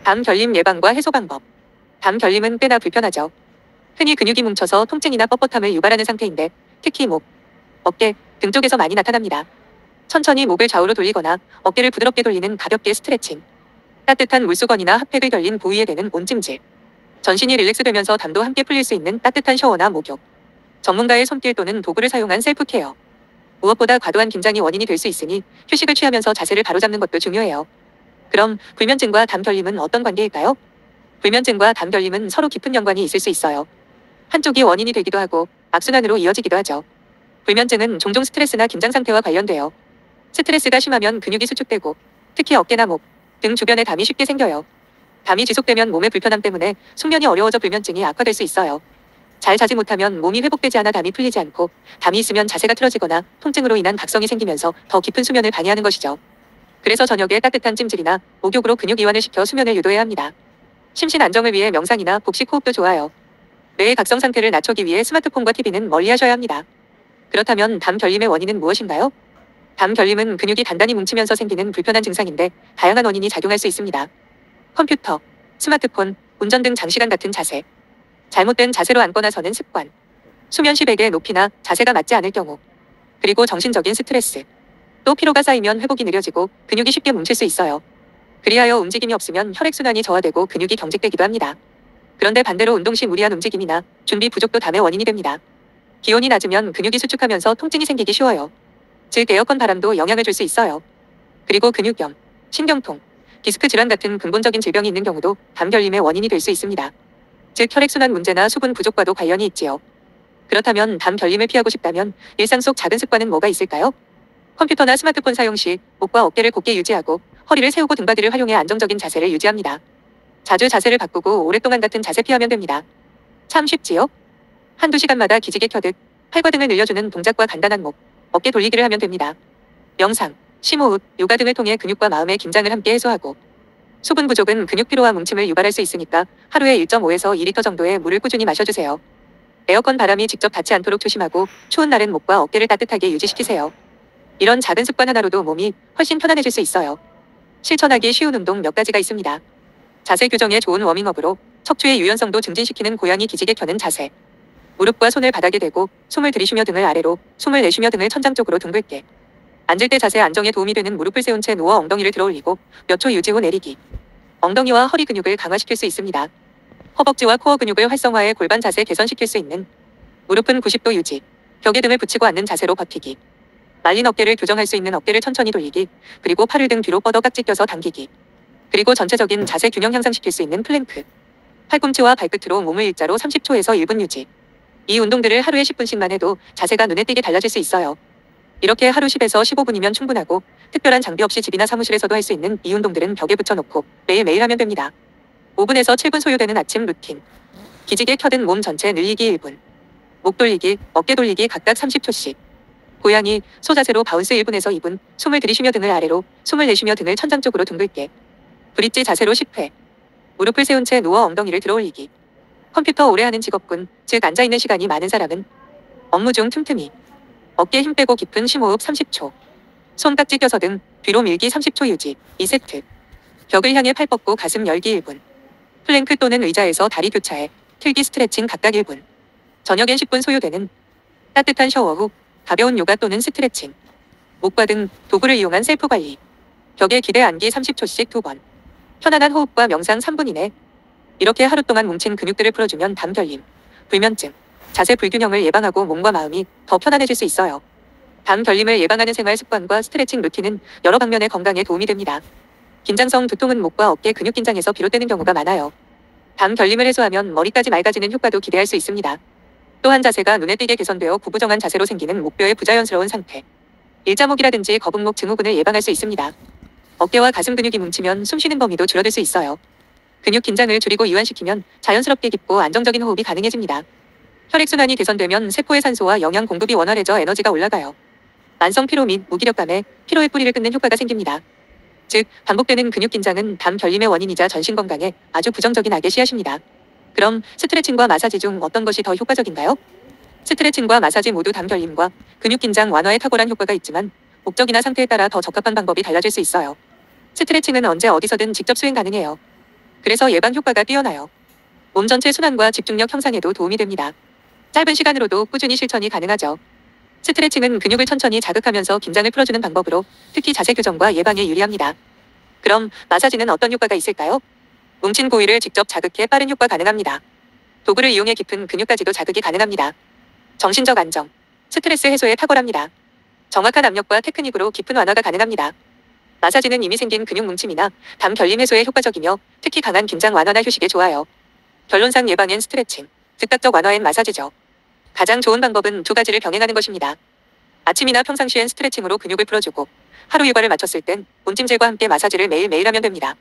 담 결림 예방과 해소 방법. 담 결림은 꽤나 불편하죠. 흔히 근육이 뭉쳐서 통증이나 뻣뻣함을 유발하는 상태인데 특히 목, 어깨 등 쪽에서 많이 나타납니다. 천천히 목을 좌우로 돌리거나 어깨를 부드럽게 돌리는 가볍게 스트레칭, 따뜻한 물수건이나 핫팩을 결린 부위에 대는 온찜질, 전신이 릴렉스되면서 담도 함께 풀릴 수 있는 따뜻한 샤워나 목욕, 전문가의 손길 또는 도구를 사용한 셀프 케어. 무엇보다 과도한 긴장이 원인이 될 수 있으니 휴식을 취하면서 자세를 바로잡는 것도 중요해요. 그럼 불면증과 담 결림은 어떤 관계일까요? 불면증과 담 결림은 서로 깊은 연관이 있을 수 있어요. 한쪽이 원인이 되기도 하고 악순환으로 이어지기도 하죠. 불면증은 종종 스트레스나 긴장 상태와 관련돼요. 스트레스가 심하면 근육이 수축되고 특히 어깨나 목 등 주변에 담이 쉽게 생겨요. 담이 지속되면 몸의 불편함 때문에 숙면이 어려워져 불면증이 악화될 수 있어요. 잘 자지 못하면 몸이 회복되지 않아 담이 풀리지 않고 담이 있으면 자세가 틀어지거나 통증으로 인한 각성이 생기면서 더 깊은 수면을 방해하는 것이죠. 그래서 저녁에 따뜻한 찜질이나 목욕으로 근육 이완을 시켜 수면을 유도해야 합니다. 심신 안정을 위해 명상이나 복식 호흡도 좋아요. 뇌의 각성 상태를 낮추기 위해 스마트폰과 TV는 멀리하셔야 합니다. 그렇다면 담 결림의 원인은 무엇인가요? 담 결림은 근육이 단단히 뭉치면서 생기는 불편한 증상인데 다양한 원인이 작용할 수 있습니다. 컴퓨터, 스마트폰, 운전 등 장시간 같은 자세, 잘못된 자세로 앉거나 서는 습관, 수면 시 베개 높이나 자세가 맞지 않을 경우, 그리고 정신적인 스트레스, 또 피로가 쌓이면 회복이 느려지고 근육이 쉽게 뭉칠 수 있어요. 그리하여 움직임이 없으면 혈액순환이 저하되고 근육이 경직되기도 합니다. 그런데 반대로 운동 시 무리한 움직임이나 준비 부족도 담의 원인이 됩니다. 기온이 낮으면 근육이 수축하면서 통증이 생기기 쉬워요. 즉 에어컨 바람도 영향을 줄 수 있어요. 그리고 근육염, 신경통, 디스크 질환 같은 근본적인 질병이 있는 경우도 담 결림의 원인이 될 수 있습니다. 즉 혈액순환 문제나 수분 부족과도 관련이 있지요. 그렇다면 담 결림을 피하고 싶다면 일상 속 작은 습관은 뭐가 있을까요? 컴퓨터나 스마트폰 사용 시 목과 어깨를 곧게 유지하고 허리를 세우고 등받이를 활용해 안정적인 자세를 유지합니다. 자주 자세를 바꾸고 오랫동안 같은 자세 피하면 됩니다. 참 쉽지요? 한두 시간마다 기지개 켜듯 팔과 등을 늘려주는 동작과 간단한 목, 어깨 돌리기를 하면 됩니다. 명상, 심호흡, 요가 등을 통해 근육과 마음의 긴장을 함께 해소하고 수분 부족은 근육 피로와 뭉침을 유발할 수 있으니까 하루에 1.5에서 2리터 정도의 물을 꾸준히 마셔주세요. 에어컨 바람이 직접 닿지 않도록 조심하고 추운 날엔 목과 어깨를 따뜻하게 유지시키세요. 이런 작은 습관 하나로도 몸이 훨씬 편안해질 수 있어요. 실천하기 쉬운 운동 몇 가지가 있습니다. 자세 교정에 좋은 워밍업으로 척추의 유연성도 증진시키는 고양이 기지개 켜는 자세, 무릎과 손을 바닥에 대고 숨을 들이쉬며 등을 아래로, 숨을 내쉬며 등을 천장 쪽으로 둥글게. 앉을 때 자세 안정에 도움이 되는 무릎을 세운 채 누워 엉덩이를 들어 올리고 몇 초 유지 후 내리기. 엉덩이와 허리 근육을 강화시킬 수 있습니다. 허벅지와 코어 근육을 활성화해 골반 자세 개선시킬 수 있는 무릎은 90도 유지, 벽에 등을 붙이고 앉는 자세로 버티기. 말린 어깨를 교정할 수 있는 어깨를 천천히 돌리기, 그리고 팔을 등 뒤로 뻗어 깍지 껴서 당기기. 그리고 전체적인 자세 균형 향상시킬 수 있는 플랭크. 팔꿈치와 발끝으로 몸을 일자로 30초에서 1분 유지. 이 운동들을 하루에 10분씩만 해도 자세가 눈에 띄게 달라질 수 있어요. 이렇게 하루 10에서 15분이면 충분하고 특별한 장비 없이 집이나 사무실에서도 할 수 있는 이 운동들은 벽에 붙여놓고 매일매일 하면 됩니다. 5분에서 7분 소요되는 아침 루틴. 기지개 켜든 몸 전체 늘리기 1분. 목 돌리기, 어깨 돌리기 각각 30초씩. 고양이, 소자세로 바운스 1분에서 2분, 숨을 들이쉬며 등을 아래로, 숨을 내쉬며 등을 천장 쪽으로 둥글게. 브릿지 자세로 10회. 무릎을 세운 채 누워 엉덩이를 들어 올리기. 컴퓨터 오래 하는 직업군, 즉 앉아있는 시간이 많은 사람은 업무 중 틈틈이 어깨 힘 빼고 깊은 심호흡 30초, 손깍지 껴서 등 뒤로 밀기 30초 유지 2세트, 벽을 향해 팔 뻗고 가슴 열기 1분, 플랭크 또는 의자에서 다리 교차해 틀기 스트레칭 각각 1분, 저녁엔 10분 소요되는 따뜻한 샤워 후 가벼운 요가 또는 스트레칭, 목과 등 도구를 이용한 셀프 관리, 벽에 기대 앉기 30초씩 2번, 편안한 호흡과 명상 3분 이내. 이렇게 하루 동안 뭉친 근육들을 풀어주면 담 결림, 불면증, 자세 불균형을 예방하고 몸과 마음이 더 편안해질 수 있어요. 담 결림을 예방하는 생활 습관과 스트레칭 루틴은 여러 방면의 건강에 도움이 됩니다. 긴장성 두통은 목과 어깨 근육 긴장에서 비롯되는 경우가 많아요. 담 결림을 해소하면 머리까지 맑아지는 효과도 기대할 수 있습니다. 또한 자세가 눈에 띄게 개선되어 구부정한 자세로 생기는 목뼈의 부자연스러운 상태, 일자목이라든지 거북목 증후군을 예방할 수 있습니다. 어깨와 가슴 근육이 뭉치면 숨쉬는 범위도 줄어들 수 있어요. 근육 긴장을 줄이고 이완시키면 자연스럽게 깊고 안정적인 호흡이 가능해집니다. 혈액순환이 개선되면 세포의 산소와 영양 공급이 원활해져 에너지가 올라가요. 만성 피로 및 무기력감에 피로의 뿌리를 끊는 효과가 생깁니다. 즉, 반복되는 근육 긴장은 담 결림의 원인이자 전신 건강에 아주 부정적인 악의 씨앗입니다. 그럼 스트레칭과 마사지 중 어떤 것이 더 효과적인가요? 스트레칭과 마사지 모두 담 결림과 근육 긴장 완화에 탁월한 효과가 있지만 목적이나 상태에 따라 더 적합한 방법이 달라질 수 있어요. 스트레칭은 언제 어디서든 직접 수행 가능해요. 그래서 예방 효과가 뛰어나요. 몸 전체 순환과 집중력 향상에도 도움이 됩니다. 짧은 시간으로도 꾸준히 실천이 가능하죠. 스트레칭은 근육을 천천히 자극하면서 긴장을 풀어주는 방법으로 특히 자세 교정과 예방에 유리합니다. 그럼 마사지는 어떤 효과가 있을까요? 뭉친 부위를 직접 자극해 빠른 효과 가능합니다. 도구를 이용해 깊은 근육까지도 자극이 가능합니다. 정신적 안정, 스트레스 해소에 탁월합니다. 정확한 압력과 테크닉으로 깊은 완화가 가능합니다. 마사지는 이미 생긴 근육 뭉침이나 담 결림 해소에 효과적이며 특히 강한 긴장 완화나 휴식에 좋아요. 결론상 예방엔 스트레칭, 즉각적 완화엔 마사지죠. 가장 좋은 방법은 두 가지를 병행하는 것입니다. 아침이나 평상시엔 스트레칭으로 근육을 풀어주고 하루 일과를 마쳤을 땐 온찜질과 함께 마사지를 매일매일 하면 됩니다.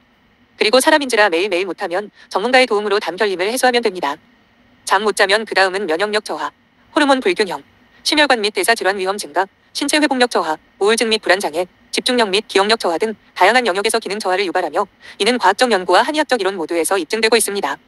그리고 사람인지라 매일매일 못하면 전문가의 도움으로 담 결림을 해소하면 됩니다. 잠 못 자면 그 다음은 면역력 저하, 호르몬 불균형, 심혈관 및 대사 질환 위험 증가, 신체 회복력 저하, 우울증 및 불안장애, 집중력 및 기억력 저하 등 다양한 영역에서 기능 저하를 유발하며 이는 과학적 연구와 한의학적 이론 모두에서 입증되고 있습니다.